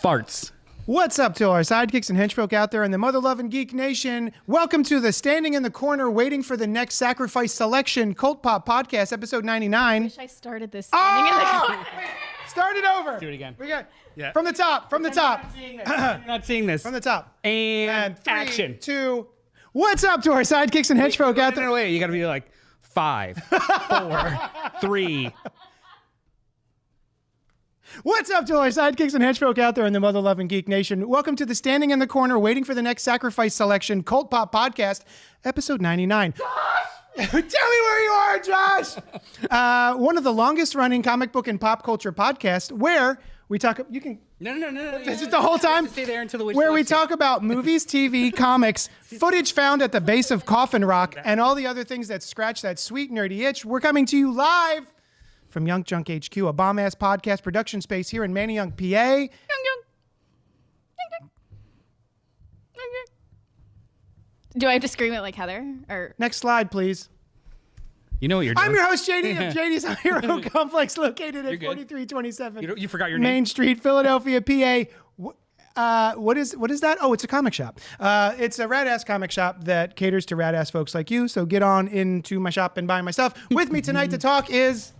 Farts. What's up to our sidekicks and henchfolk out there in the mother-loving geek nation? Welcome to the Standing in the Corner Waiting for the Next Sacrifice Selection CultPop Podcast, episode 99. I wish I started this standing in the corner. Start it over. Do it again. We got Yeah. from the top. You're not seeing this. From the top. And three, action. 2. What's up to our sidekicks and henchfolk out there? No, wait. You got to be like 5, 4, 3. What's up to our sidekicks and henchfolk out there in the mother-loving geek nation? Welcome to the Standing in the Corner Waiting for the Next Sacrifice Selection CultPop Podcast, episode 99. Josh! Tell me where you are, Josh! One of the longest-running comic book and pop culture podcasts where we talk... You can... No. This is the whole time? Stay there until the witch where we selects talk about movies, TV, comics, footage found at the base of Coffin Rock, and all the other things that scratch that sweet, nerdy itch. We're coming to you live from Young Junk HQ, a bomb-ass podcast production space here in Manayunk, PA. Do I have to scream it like Heather? Or Next slide, please. You know what you're doing. I'm your host, JD, of JD's Hero Complex, located at good. 4327 You forgot your Main name. Street, Philadelphia, PA. What is that? Oh, it's a comic shop. It's a rad-ass comic shop that caters to rad-ass folks like you, so get on into my shop and buy my stuff. With me tonight to talk is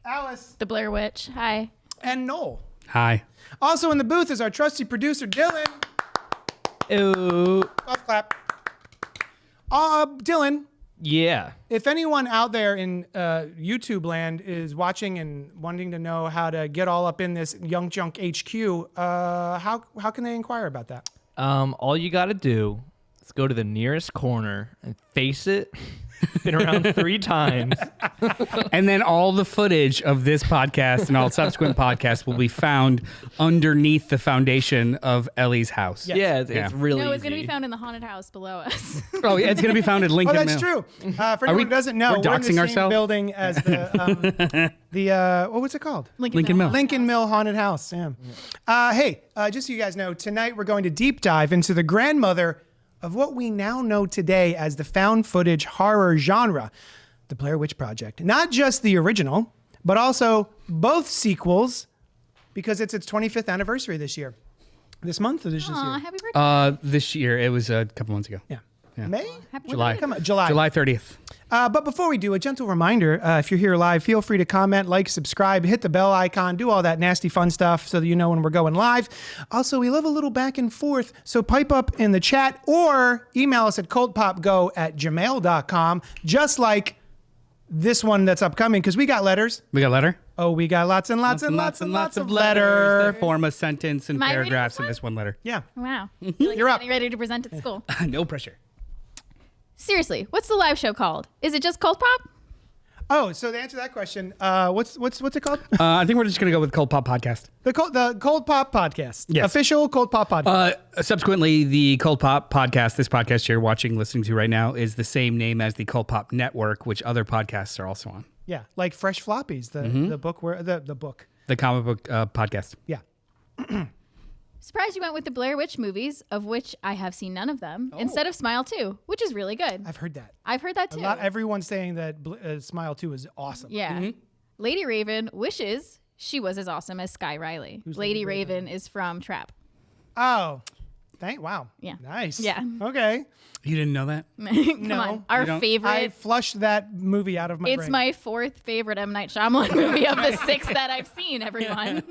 Alice the Blair Witch. Hi. and Noel. Hi. Also in the booth is our trusty producer, Dylan. Ooh. Golf clap. Dylan, Yeah. if anyone out there in YouTube land is watching and wanting to know how to get all up in this Young Junk HQ, how can they inquire about that? All you got to do is go to the nearest corner and face it. Spin around 3 times. And then all the footage of this podcast and all subsequent podcasts will be found underneath the foundation of Ellie's house. Yes. Yeah, it's really No, it's going to easy. be found in the haunted house below us. Oh, yeah, it's going to be found at Oh, Lincoln that's Mill. true. For anyone who doesn't know, we're we're in the doxing same ourselves? building as the what's it called? Lincoln Mill. Lincoln Mill Haunted House. Yeah. Hey, just so you guys know, tonight we're going to deep dive into the grandmother of what we now know today as the found footage horror genre, the Blair Witch Project. Not just the original, but also both sequels, because it's its 25th anniversary this year. This month or this year? Happy birthday. This year, it was a couple months ago. Yeah. Yeah. May? Happy July. birthday. Come on, July. July 30th. But before we do, a gentle reminder, if you're here live, feel free to comment, like, subscribe, hit the bell icon, do all that nasty fun stuff so that you know when we're going live. Also, we love a little back and forth, so pipe up in the chat or email us at cultpopgo@gmail.com, just like this one that's upcoming, because we got letters. We got a letter? Oh, we got lots and lots and lots of letters. that form a sentence and Am I reading paragraphs this in one? this one letter. Yeah. Wow. You're up. Getting ready to present at school. No pressure. Seriously, what's the live show called? Is it just CultPop? Oh, so to answer that question, what's it called? I think we're just going to go with CultPop Podcast. the Cold Pop Podcast. Yes. Official Cold Pop Podcast. Subsequently, the CultPop Podcast, this podcast you're listening to right now, is the same name as the CultPop Network, which other podcasts are also on. Yeah, like Fresh Floppies, the book where the book. The comic book podcast. Yeah. Surprised you went with the Blair Witch movies, of which I have seen none of them, instead of Smile 2, which is really good. I've heard that. I've heard that too. Everyone's saying that Smile 2 is awesome. Yeah. Lady Raven wishes she was as awesome as Sky Riley. Lady Raven is from Trap. Oh, wow. Yeah. Nice. Yeah. You Okay. didn't know that? Come on. Our don't- favorite. I flushed that movie out of my brain. It's my 4th favorite M. Night Shyamalan movie of the 6 that I've seen, everyone.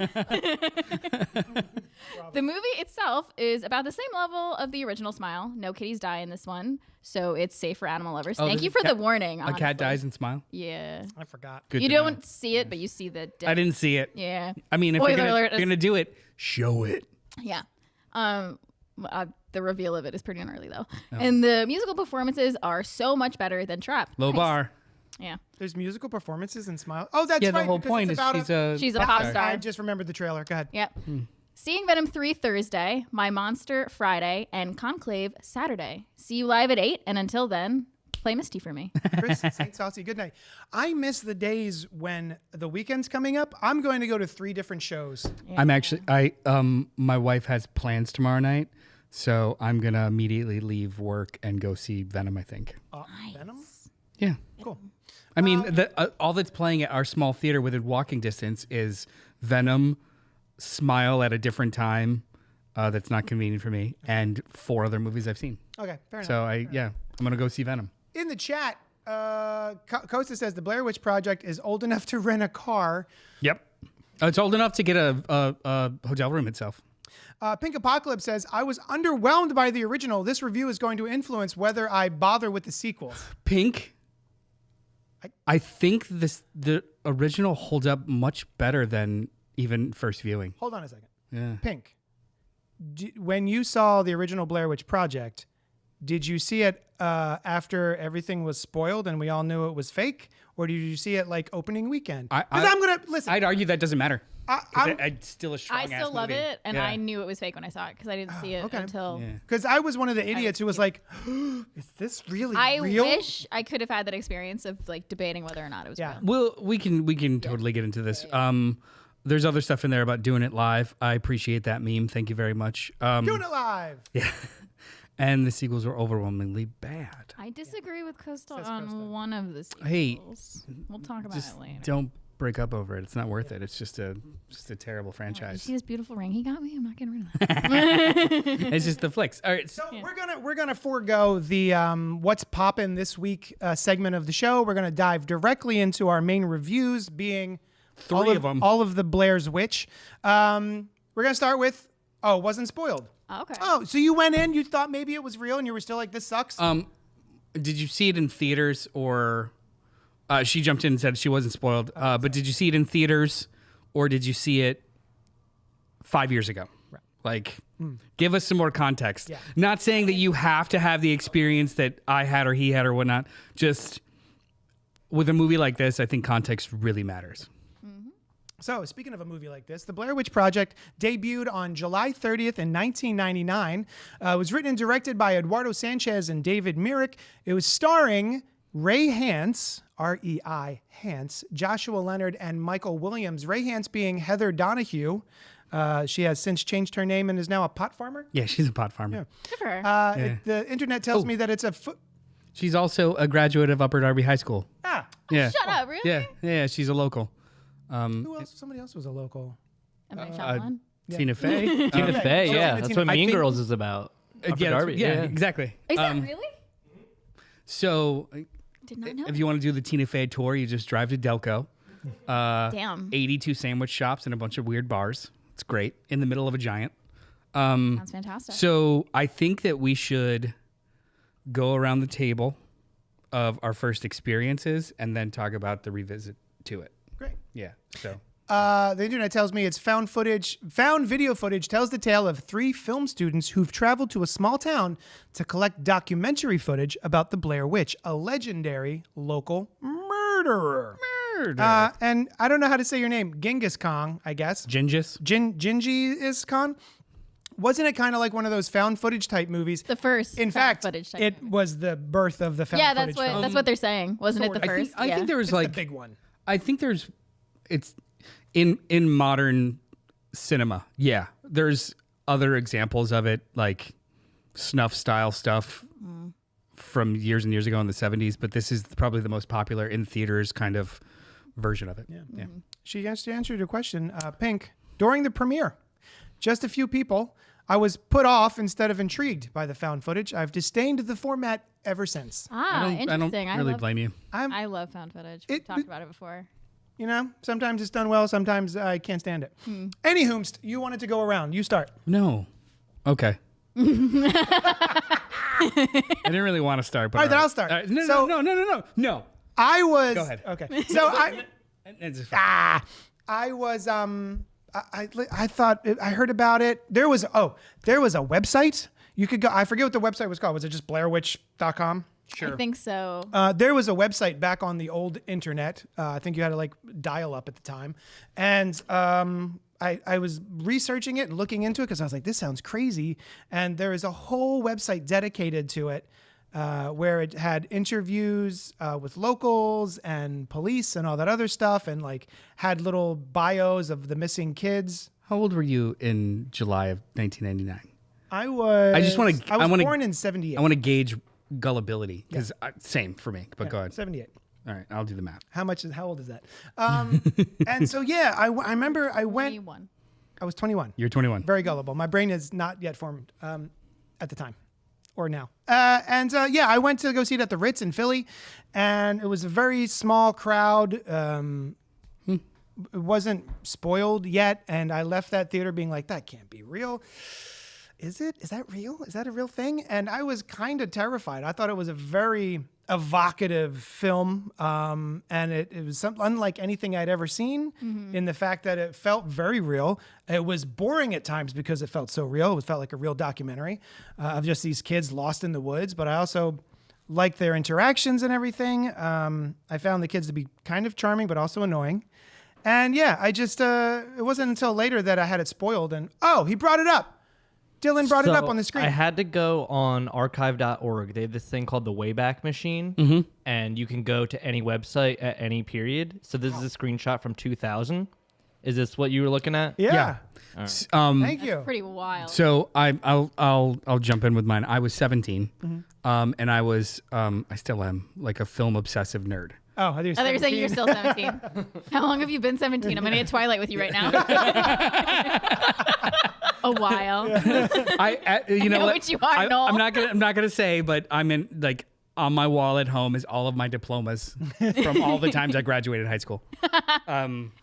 The movie itself is about the same level of the original Smile. No kitties die in this one, so it's safe for animal lovers. Thank there's you a for the cat- warning. A Honestly. cat dies and smile? Yeah. I forgot. Good You to know. don't see it, but you see the dead. I didn't see it. Yeah. I mean, if Spoiler you're alert. going to do it, show it. Yeah. The reveal of it is pretty gnarly, though. And the musical performances are so much better than Trap. Low Nice. bar. Yeah. There's musical performances in Smile. Oh, that's Yeah, right. the whole because point it's is about she's a She's a pop star. star. I just remembered the trailer. Go ahead. Yep. Seeing Venom 3 Thursday, My Monster Friday, and Conclave Saturday. See you live at 8, and until then, play Misty for me. Chris, St. Saucy, good night. I miss the days when the weekend's coming up. I'm going to go to 3 different shows. I'm actually, my wife has plans tomorrow night, so I'm going to immediately leave work and go see Venom, I think. Venom? Yeah. Cool. I mean, all that's playing at our small theater within walking distance is Venom, Smile at a Different Time, that's not convenient for me, and 4 other movies I've seen. Okay, fair enough. So I'm gonna go see Venom. In the chat, Costa says the Blair Witch Project is old enough to rent a car. Yep. It's old enough to get a hotel room itself. Pink Apocalypse says, I was underwhelmed by the original. This review is going to influence whether I bother with the sequels. Pink. I think the original holds up much better than even first viewing. Hold on a second. Yeah. Pink, when you saw the original Blair Witch Project, did you see it after everything was spoiled and we all knew it was fake? Or did you see it like opening weekend? Because I'm going to, listen. I'd argue that doesn't matter. I'm still a strong I still love it, and I knew it was fake when I saw it because I didn't see it until. Because I was one of the idiots who was like, "Is this really real?" I wish I could have had that experience of like debating whether or not it was real. Well, we can totally get into this. There's other stuff in there about doing it live. I appreciate that meme. Thank you very much. Doing it live. Yeah. And the sequels were overwhelmingly bad. I disagree with Coastal on one of the sequels. Hey, we'll talk about it later. Don't break up over it. It's not worth it. It's just a terrible You franchise. see this beautiful ring he got me? I'm not getting rid of that. It's just the flicks. All right. So we're gonna forego the what's poppin' this week segment of the show. We're gonna dive directly into our main reviews, being 3 of them. all of the Blair's Witch. We're gonna start with wasn't spoiled. Okay. Oh, so you went in, you thought maybe it was real, and you were still like, this sucks. Did you see it in theaters or? She jumped in and said she wasn't spoiled. But did you see it in theaters or did you see it 5 years ago? Right. Like, give us some more context. Yeah. Not saying that you have to have the experience that I had or he had or whatnot. Just with a movie like this, I think context really matters. So, speaking of a movie like this, The Blair Witch Project debuted on July 30th in 1999. It was written and directed by Eduardo Sanchez and David Myrick. It was starring Ray Hance, R-E-I, Hance, Joshua Leonard, and Michael Williams. Ray Hance being Heather Donahue. She has since changed her name and is now a pot farmer. Yeah, she's a pot farmer. Yeah. Good for her. The internet tells me that it's a... She's also a graduate of Upper Darby High School. Yeah. Shut up, really? Yeah, she's a local. Who else? Somebody else was a local. Emily Chatelain? Tina Fey. Tina Fey, yeah. Tina That's Fey. what I Mean think- Girls is about. Upper Darby, yeah, exactly. Is that really? So, Did not know. if you want to do the Tina Fey tour, you just drive to Delco. Damn. 82 sandwich shops and a bunch of weird bars. It's great in the middle of a giant. Sounds fantastic. So I think that we should go around the table of our first experiences and then talk about the revisit to it. Great. Yeah. So The internet tells me it's found video footage tells the tale of 3 film students who've traveled to a small town to collect documentary footage about the Blair Witch, a legendary local murderer. And I don't know how to say your name. Genghis Khan, I guess. Gingis. Gingis Khan. Wasn't it kind of like one of those found footage type movies? The first In found fact, footage type it movie. was the birth of the found Yeah, footage film. that's what they're saying. Wasn't it the sort of. first? I think there was It's like the big one. I think there's it's in modern cinema. Yeah. There's other examples of it, like snuff style stuff from years and years ago in the 70s, but this is probably the most popular in theaters kind of version of it. Yeah. She answered your question, Pink. During the premiere, just a few people. I was put off instead of intrigued by the found footage. I've disdained the format ever since. Interesting. I don't really love, blame you. I love found footage. We've talked about it before. You know, sometimes it's done well, sometimes I can't stand it. Anywho, you wanted to go around. You start. No. Okay. I didn't really want to start, but All right, then I'll start. No. I was. Go ahead. Okay. So It's fine. I was I thought I heard about it. There was a website you could go. I forget what the website was called. Was it just BlairWitch.com? I think so. There was a website back on the old internet. I think you had to like dial up at the time, and I was researching it and looking into it because I was like, this sounds crazy. And there is a whole website dedicated to it. Where it had interviews with locals and police and all that other stuff, and like had little bios of the missing kids. How old were you in July of 1999? I was. I just want to. I was born in '78. I want to gauge gullibility because same for me. But go ahead. 78. All right, I'll do the math. How old is that? And so, yeah, I remember I went. 21. I was 21. You're 21. Very gullible. My brain is not yet formed at the time or now. Yeah, I went to go see it at the Ritz in Philly, and it was a very small crowd. It wasn't spoiled yet, and I left that theater being like, that can't be real. Is it? Is that real? Is that a real thing? And I was kind of terrified. I thought it was a very evocative film, and it was unlike anything I'd ever seen in the fact that it felt very real. It was boring at times because it felt so real. It felt like a real documentary of just these kids lost in the woods, but I also liked their interactions and everything. I found the kids to be kind of charming, but also annoying. And yeah, I just, it wasn't until later that I had it spoiled, and he brought it up. Dylan brought it up on the screen. I had to go on archive.org. They have this thing called the Wayback Machine, and you can go to any website at any period. So this is a screenshot from 2000. Is this what you were looking at? Yeah. Right. Thank you. Pretty wild. So I'll jump in with mine. I was 17, and I was I still am like a film obsessive nerd. Oh, I thought you were saying you're still 17. How long have you been 17? I'm gonna get Twilight with you right now. A while. You know what you are, Noel. I'm not gonna say, but I'm in like on my wall at home is all of my diplomas from all the times I graduated high school.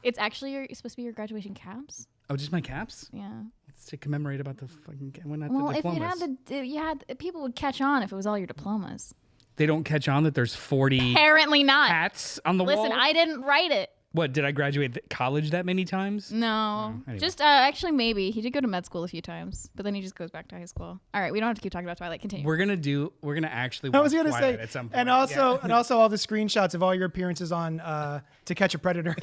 It's actually supposed to be your graduation caps. Oh, just my caps? Yeah. It's to commemorate about the fucking Well, the if diplomas. you had people would catch on if it was all your diplomas. They don't catch on that there's 40 Apparently not. hats on the wall. Listen, I didn't write it. What, did I graduate college that many times? No. Anyway. Just actually maybe. He did go to med school a few times, but then he just goes back to high school. All right, we don't have to keep talking about Twilight. Continue. We're gonna actually I watch was gonna Twilight say, at some point. and also all the screenshots of all your appearances on To Catch a Predator.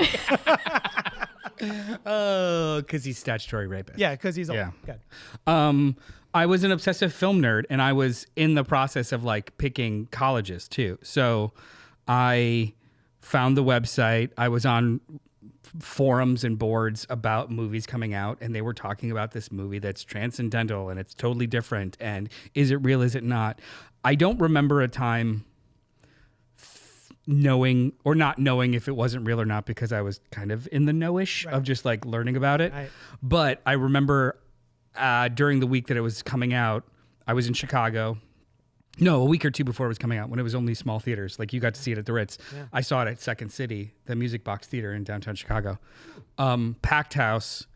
Oh, because he's statutory rapist. Yeah, because he's old. Yeah. Good. I was an obsessive film nerd, and I was in the process of like picking colleges too. So I found the website. I was on forums and boards about movies coming out, and they were talking about this movie that's transcendental and it's totally different. And is it real? Is it not? I don't remember a time knowing or not knowing if it wasn't real or not because I was kind of in the know-ish of just like learning about it. Right. But I remember during the week that it was coming out, I was in Chicago. No, a week or two before it was coming out when it was only small theaters. Like you got to see it at the Ritz. Yeah. I saw it at Second City, the Music Box Theater in downtown Chicago. Packed house.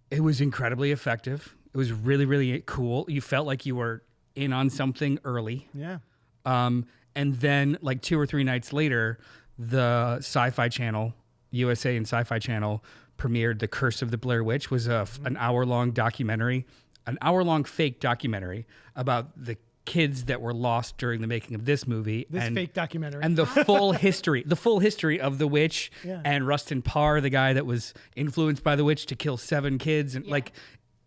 It was incredibly effective. It was really, really cool. You felt like you were in on something early. Yeah. And then like 2 or 3 nights later, the Sci-Fi Channel, USA and Sci-Fi Channel premiered The Curse of the Blair Witch, was an hour-long documentary, an hour-long fake documentary about the kids that were lost during the making of this movie. This fake documentary. And the full history of the witch and Rustin Parr, the guy that was influenced by the witch to kill 7 kids. And like,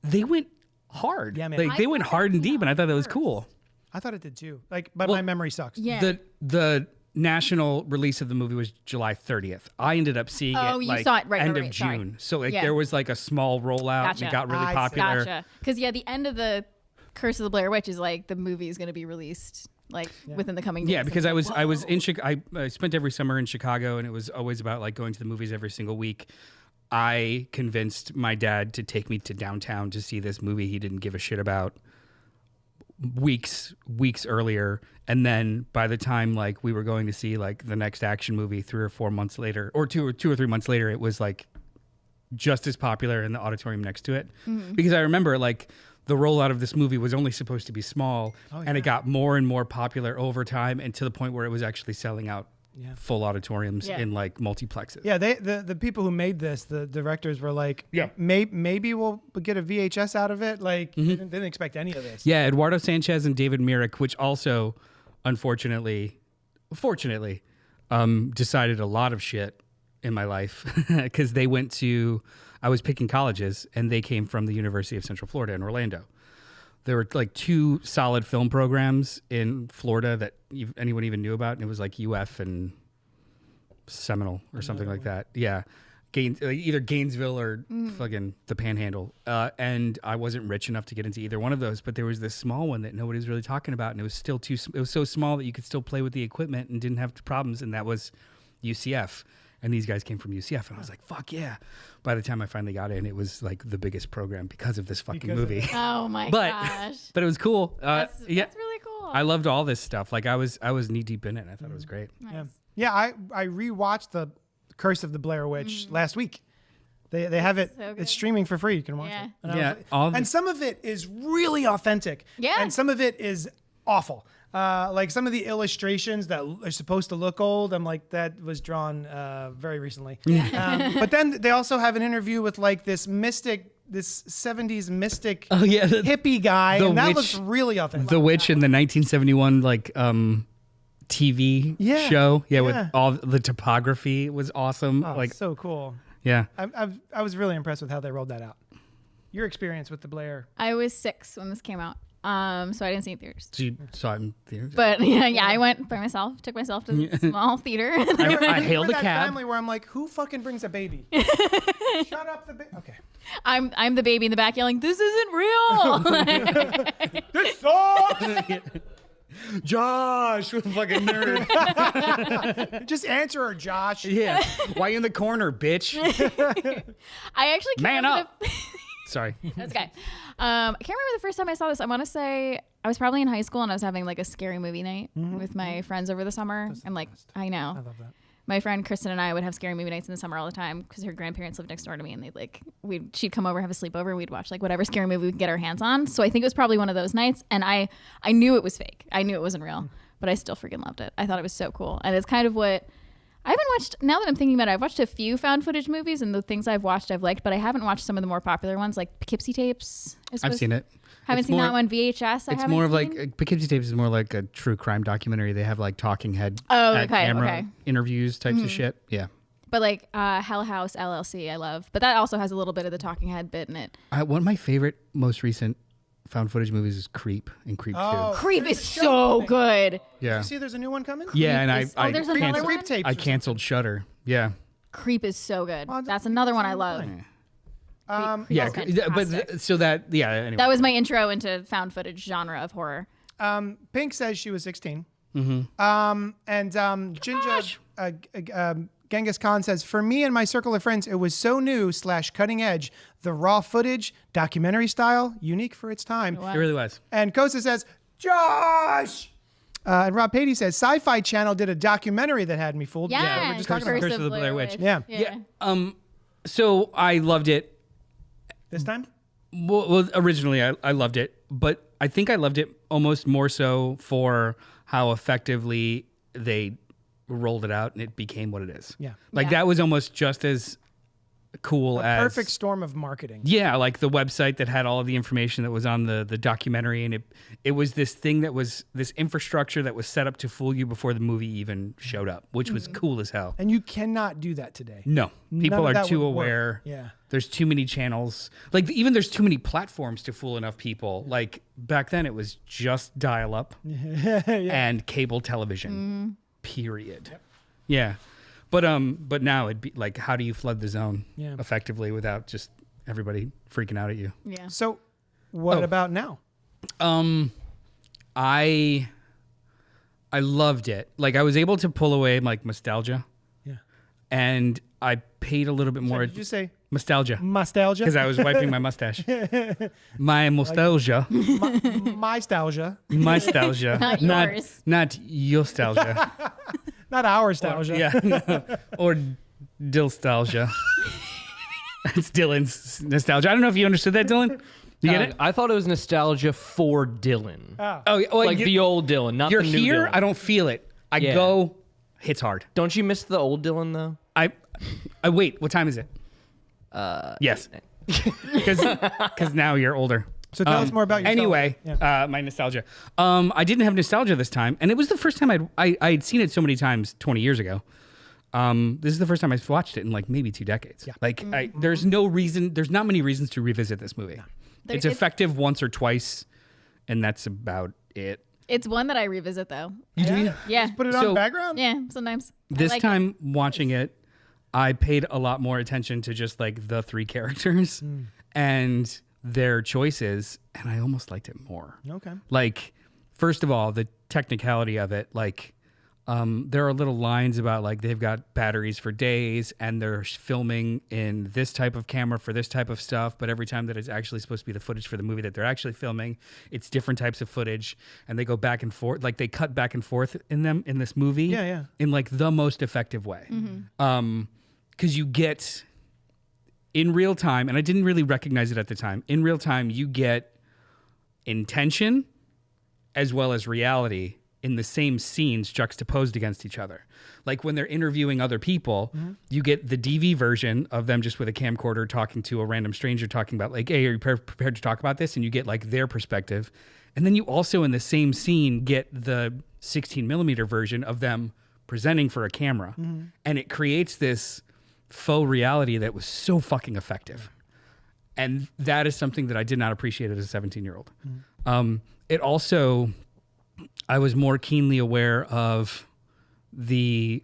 they went hard. Yeah, man. Like, they went hard and deep, and I thought that was cool. I thought it did too. Like, but my memory sucks. Yeah. The national release of the movie was July 30th. I ended up seeing it you like saw it end of June. So like there was like a small rollout and it got really popular. Gotcha. Because the end of the Curse of the Blair Witch is like the movie is going to be released like within the coming days. Yeah, because I was in Chicago. I spent every summer in Chicago, and it was always about like going to the movies every single week. I convinced my dad to take me to downtown to see this movie he didn't give a shit about weeks earlier, and then by the time like we were going to see like the next action movie 3 or 4 months later, or two or 3 months later, it was like just as popular in the auditorium next to it. Because I remember like the rollout of this movie was only supposed to be small, and it got more and more popular over time, and to the point where it was actually selling out full auditoriums in like multiplexes. Yeah, the people who made this, the directors were like, maybe we'll get a VHS out of it. Like, they didn't expect any of this. Yeah, Eduardo Sanchez and David Myrick, which also, fortunately, decided a lot of shit in my life because they went to, I was picking colleges, and they came from the University of Central Florida in Orlando. There were like 2 solid film programs in Florida that anyone even knew about, and it was like UF and Seminole or something like that. Yeah. either Gainesville or fucking the Panhandle. And I wasn't rich enough to get into either one of those, but there was this small one that nobody was really talking about, and it was still it was so small that you could still play with the equipment and didn't have problems, and that was UCF. And these guys came from UCF, and I was like, fuck yeah. By the time I finally got in, it was like the biggest program because of this fucking movie. Oh my but, gosh. But it was cool. That's really cool. I loved all this stuff. Like I was knee deep in it. I thought it was great. Nice. Yeah, I rewatched the Curse of the Blair Witch last week. They have it. So good. It's streaming for free. You can watch Yeah. it. And I was Yeah, and some of it is really authentic. Yeah. And some of it is awful. Like some of the illustrations that are supposed to look old, I'm like, that was drawn very recently. But then they also have an interview with like this 70s mystic hippie guy, and that looks really authentic. The Witch in the 1971 like TV show. Yeah, with all the topography was awesome. Oh, like so cool. Yeah. I was really impressed with how they rolled that out. Your experience with the Blair. I was 6 when this came out. So I didn't see it in theaters. So you saw it in theaters? But yeah, I went by myself, took myself to the small theater. I hailed a that cab. family where I'm like, who fucking brings a baby? Shut up the baby. Okay. I'm the baby in the back yelling, "This isn't real!" This sucks. Josh, what a fucking nerd. Just answer her, Josh. Yeah. Why you in the corner, bitch? I actually can't Man remember up. Sorry. That's okay. I can't remember the first time I saw this. I want to say I was probably in high school and I was having like a scary movie night with my friends over the summer. And like, I know. I love that. My friend Kristen and I would have scary movie nights in the summer all the time because her grandparents lived next door to me, and she'd come over, have a sleepover, and we'd watch like whatever scary movie we could get our hands on. So I think it was probably one of those nights, and I knew it was fake. I knew it wasn't real, but I still freaking loved it. I thought it was so cool, and it's kind of what I haven't watched. Now that I'm thinking about it, I've watched a few found footage movies, and the things I've watched I've liked, but I haven't watched some of the more popular ones like Poughkeepsie Tapes. I've seen it. Haven't seen that one. VHS. It's more of like Poughkeepsie Tapes is more like a true crime documentary. They have like talking head camera interviews types of shit. Yeah. But like Hell House LLC, I love. But that also has a little bit of the talking head bit in it. One of my favorite, most recent found footage movies is Creep and Creep 2. Creep is so good. Yeah. You see, there's a new one coming. Yeah, and there's another one? I canceled Shudder. Yeah. Creep is so good. That's another one I love. Yeah, fantastic. so that anyway. That was my intro into found footage genre of horror. Pink says she was 16. Mm-hmm. And Ginger Genghis Khan says, for me and my circle of friends, it was so new / cutting edge. The raw footage, documentary style, unique for its time. It really was. And Kosa says, Josh! And Rob Patey says, Sci-Fi Channel did a documentary that had me fooled. Yeah, we were just talking about Curse of the Blair Witch. Yeah. So I loved it. This time? Well, originally I loved it, but I think I loved it almost more so for how effectively they rolled it out and it became what it is. Yeah. Like that was almost just as cool as perfect storm of marketing. Yeah, like the website that had all of the information that was on the documentary, and it was this thing that was this infrastructure that was set up to fool you before the movie even showed up, which was cool as hell. And you cannot do that today. No, people are too would work. aware. Yeah. There's too many channels. Like even there's too many platforms to fool enough people. Like back then it was just dial up and cable television. Period. Yep. Yeah. But now it'd be like, how do you flood the zone effectively without just everybody freaking out at you? Yeah. So what about now? I loved it. Like I was able to pull away like nostalgia. Yeah. And I paid a little bit more. Did you say nostalgia? Nostalgia? Because I was wiping my mustache. My nostalgia. My nostalgia. My nostalgia. Not yours. Not your nostalgia. Not our nostalgia. Or Dillstalgia. It's Dylan's nostalgia. I don't know if you understood that, Dylan. You get it? I thought it was nostalgia for Dylan. Oh, well, Like the old Dylan, not you're the new here. Dylan. I don't feel it. I go. Hits hard. Don't you miss the old Dylan though? I wait. What time is it? Yes. Because now you're older. So tell us more about yourself. Anyway, my nostalgia. I didn't have nostalgia this time, and it was the first time I'd seen it so many times 20 years ago. This is the first time I've watched it in like maybe 2 decades. Yeah. Like there's no reason. There's not many reasons to revisit this movie. No. It's effective once or twice, and that's about it. It's one that I revisit though. You do? Yeah. Put it on background? Yeah, sometimes. This time watching it, I paid a lot more attention to just like the three characters and their choices, and I almost liked it more. Okay. Like, first of all, the technicality of it, like, there are little lines about like they've got batteries for days and they're filming in this type of camera for this type of stuff, but every time that it's actually supposed to be the footage for the movie that they're actually filming, it's different types of footage, and they go back and forth, like they cut back and forth in this movie in like the most effective way. Because you get in real time, and I didn't really recognize it at the time, in real time you get intention as well as reality in the same scenes juxtaposed against each other. Like when they're interviewing other people, you get the DV version of them just with a camcorder talking to a random stranger talking about like, hey, are you prepared to talk about this? And you get like their perspective. And then you also in the same scene get the 16 millimeter version of them presenting for a camera. And it creates this faux reality that was so fucking effective. And that is something that I did not appreciate as a 17-year-old. It also... I was more keenly aware of I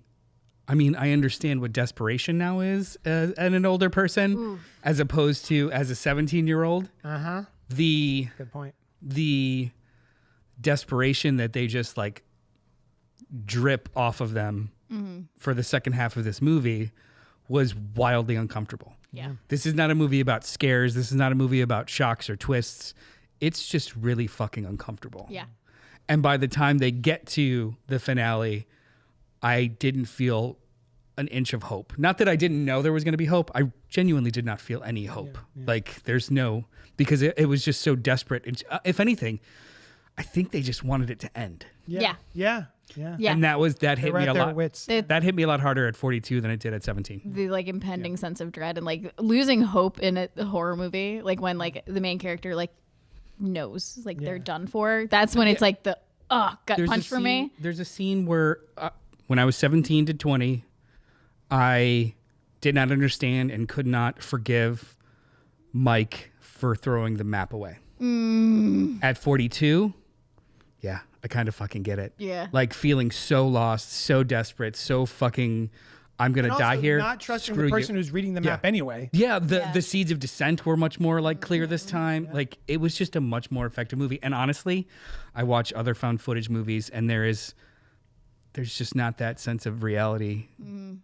understand what desperation now is as an older person as opposed to as a 17-year-old. Good point. The desperation that they just like drip off of them for the second half of this movie was wildly uncomfortable. Yeah. This is not a movie about scares. This is not a movie about shocks or twists. It's just really fucking uncomfortable. Yeah. And by the time they get to the finale, I didn't feel an inch of hope. Not that I didn't know there was going to be hope. I genuinely did not feel any hope. Like there's no, because it was just so desperate. If anything, I think they just wanted it to end. Yeah. And that hit me a lot. Wits. That hit me a lot harder at 42 than it did at 17. The like impending sense of dread and like losing hope in a horror movie, like when like the main character like knows like they're done for. That's when it's like the gut punch for me. There's a scene where when I was 17 to 20, I did not understand and could not forgive Mike for throwing the map away. At 42, yeah, I kind of fucking get it. Yeah. Like feeling so lost, so desperate, so fucking I'm going to die here. Not trusting the person who's reading the map anyway. Yeah, the seeds of dissent were much more like clear this time. Like it was just a much more effective movie. And honestly, I watch other found footage movies and there's just not that sense of reality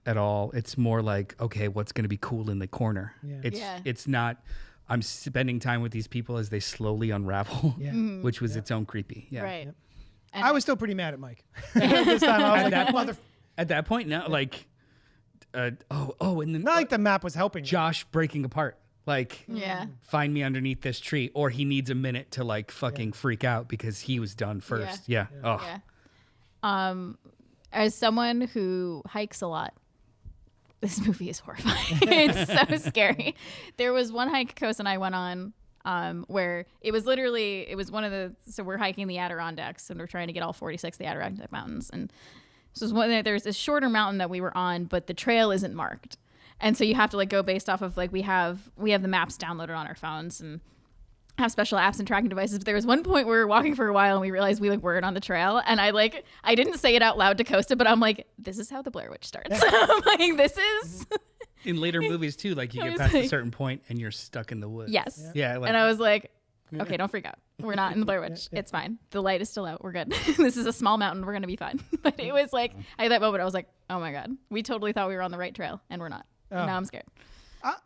at all. It's more like, okay, what's going to be cool in the corner? It's not I'm spending time with these people as they slowly unravel, which was its own creepy. Yeah. Right. I was still pretty mad at Mike. This time I was like, at that point, now, like, and then not like the map was helping. Josh breaking apart. Like, find me underneath this tree, or he needs a minute to like fucking freak out because he was done first. Yeah. As someone who hikes a lot, this movie is horrifying. It's so scary. There was one hike Kos and I went on where it was one of the, so we're hiking the Adirondacks and we're trying to get all 46 of the Adirondack mountains. And so there's a shorter mountain that we were on, but the trail isn't marked. And so you have to like go based off of like, we have the maps downloaded on our phones and have special apps and tracking devices. But there was one point where we were walking for a while and we realized we like weren't on the trail. And I didn't say it out loud to Costa, but I'm like, this is how the Blair Witch starts. I'm like, this is... In later movies too, like you get past a certain point and you're stuck in the woods. Yes. Yeah. And I was like, okay, don't freak out. We're not in the Blair Witch. It's fine. The light is still out. We're good. This is a small mountain. We're going to be fine. But it was like, at that moment, I was like, oh my God, we totally thought we were on the right trail and we're not. And now I'm scared.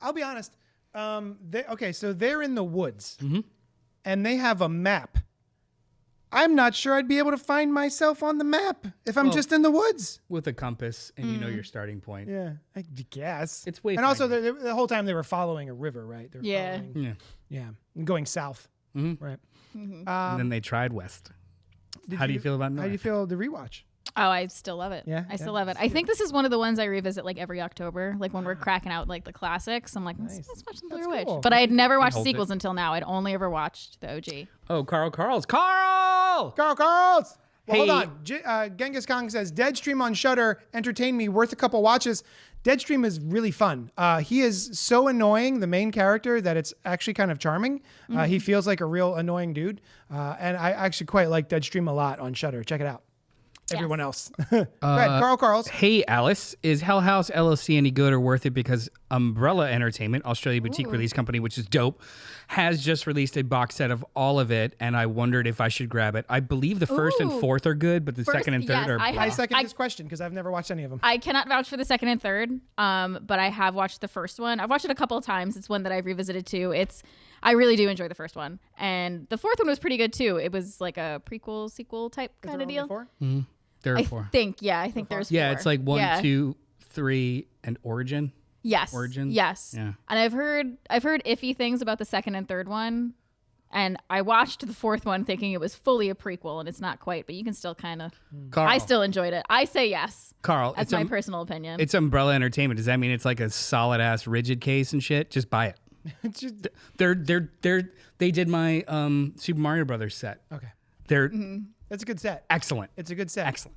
I'll be honest. So they're in the woods and they have a map. I'm not sure I'd be able to find myself on the map if I'm just in the woods. With a compass and you know your starting point. Yeah, I guess. It's way. And also, the whole time they were following a river, right? They were following, and going south. Right. And then they tried west. How do you feel about north? How do you feel the rewatch? Oh, I still love it. Yeah, I still love it. I think this is one of the ones I revisit like every October, like when we're cracking out like the classics. I'm like, let's watch some Blair Witch. cool. But I had never watched sequels until now. I'd only ever watched the OG. Oh, Carl! Carl! Well, Hey. hold on. Genghis Kong says, Deadstream on Shudder entertained me, worth a couple watches. Deadstream is really fun. He is so annoying, the main character, that it's actually kind of charming. He feels like a real annoying dude. And I actually quite like Deadstream a lot on Shudder. Check it out. everyone else. Go ahead, Carl's. Hey, Alice, is Hell House LLC any good or worth it? Because Umbrella Entertainment, Australia boutique release company, which is dope, has just released a box set of all of it, and I wondered if I should grab it. I believe the first and fourth are good, but the second and third are... I second this question because I've never watched any of them. I cannot vouch for the second and third, but I have watched the first one. I've watched it a couple of times. It's one that I've revisited too. I really do enjoy the first one, and the fourth one was pretty good too. It was like a prequel, sequel type kind of deal. There are I 4. think there's 4. Yeah, it's like 1, 2, 3, and Origin. Yes. Origin. Yes. Yeah. And I've heard iffy things about the second and third one, and I watched the fourth one thinking it was fully a prequel, and it's not quite. But you can still kind of. I still enjoyed it. I say yes. Carl, that's my personal opinion. It's Umbrella Entertainment. Does that mean it's like a solid ass rigid case and shit? Just buy it. They did my Super Mario Brothers set. Okay. That's a good set. Excellent. It's a good set. Excellent.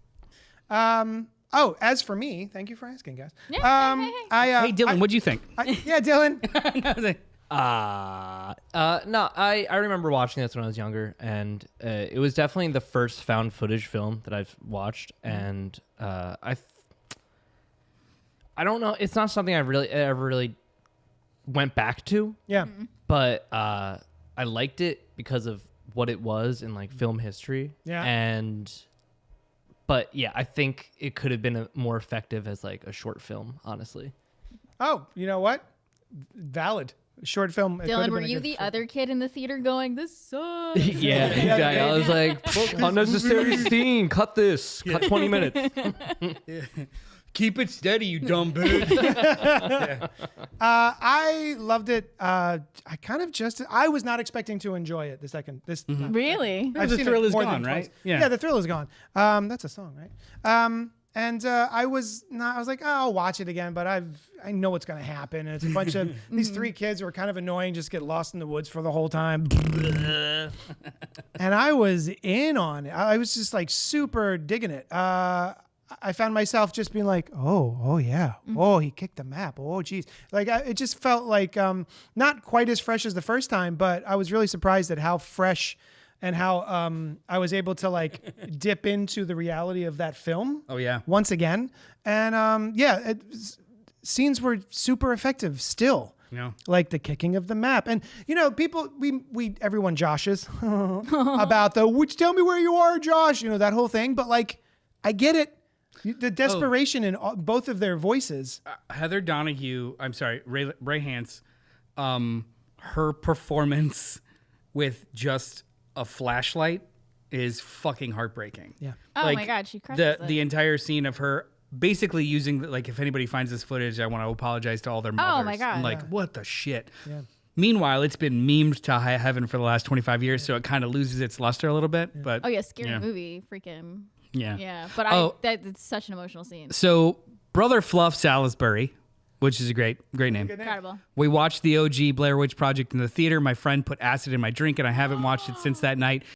As for me, thank you for asking, guys. Yeah, Hey, Dylan, what'd you think? Yeah, Dylan. No, I remember watching this when I was younger, and it was definitely the first found footage film that I've watched, and I don't know, it's not something I ever really went back to. Yeah. But I liked it because of what it was in like film history. Yeah. But yeah, I think it could have been more effective as like a short film, honestly. Oh, you know what? Valid. Short film. Dylan, were you the other kid in the theater going, "This sucks"? Yeah, exactly. I was like, unnecessary scene. Cut this. Cut 20 minutes. Keep it steady, you dumb bitch. I loved it. I was not expecting to enjoy it. Really? The thrill is gone, right? Yeah, the thrill is gone. That's a song, right? I was like, oh, I'll watch it again, but I know what's going to happen. And it's a bunch of these 3 kids who are kind of annoying, just get lost in the woods for the whole time. And I was in on it. I was just like super digging it. I found myself just being like, oh yeah. Oh, he kicked the map. Oh, geez. Like it just felt like not quite as fresh as the first time, but I was really surprised at how fresh and how I was able to like dip into the reality of that film. Oh yeah. Once again. And scenes were super effective still. Yeah. Like the kicking of the map. And people, everyone joshes about tell me where you are, Josh, that whole thing. But like, I get it. The desperation in both of their voices. Heather Donahue, I'm sorry, Ray Hance, her performance with just a flashlight is fucking heartbreaking. Yeah. Oh my God, she crushes it. The entire scene of her basically using, like, if anybody finds this footage, I want to apologize to all their mothers. Oh my God. I'm like, what the shit? Yeah. Meanwhile, it's been memed to high heaven for the last 25 years, so it kind of loses its luster a little bit. Yeah. But oh yeah, scary movie, freaking. Yeah. Yeah, but it's such an emotional scene. So Brother Fluff Salisbury, which is a great name. Incredible. We watched the OG Blair Witch Project in the theater. My friend put acid in my drink, and I haven't watched it since that night.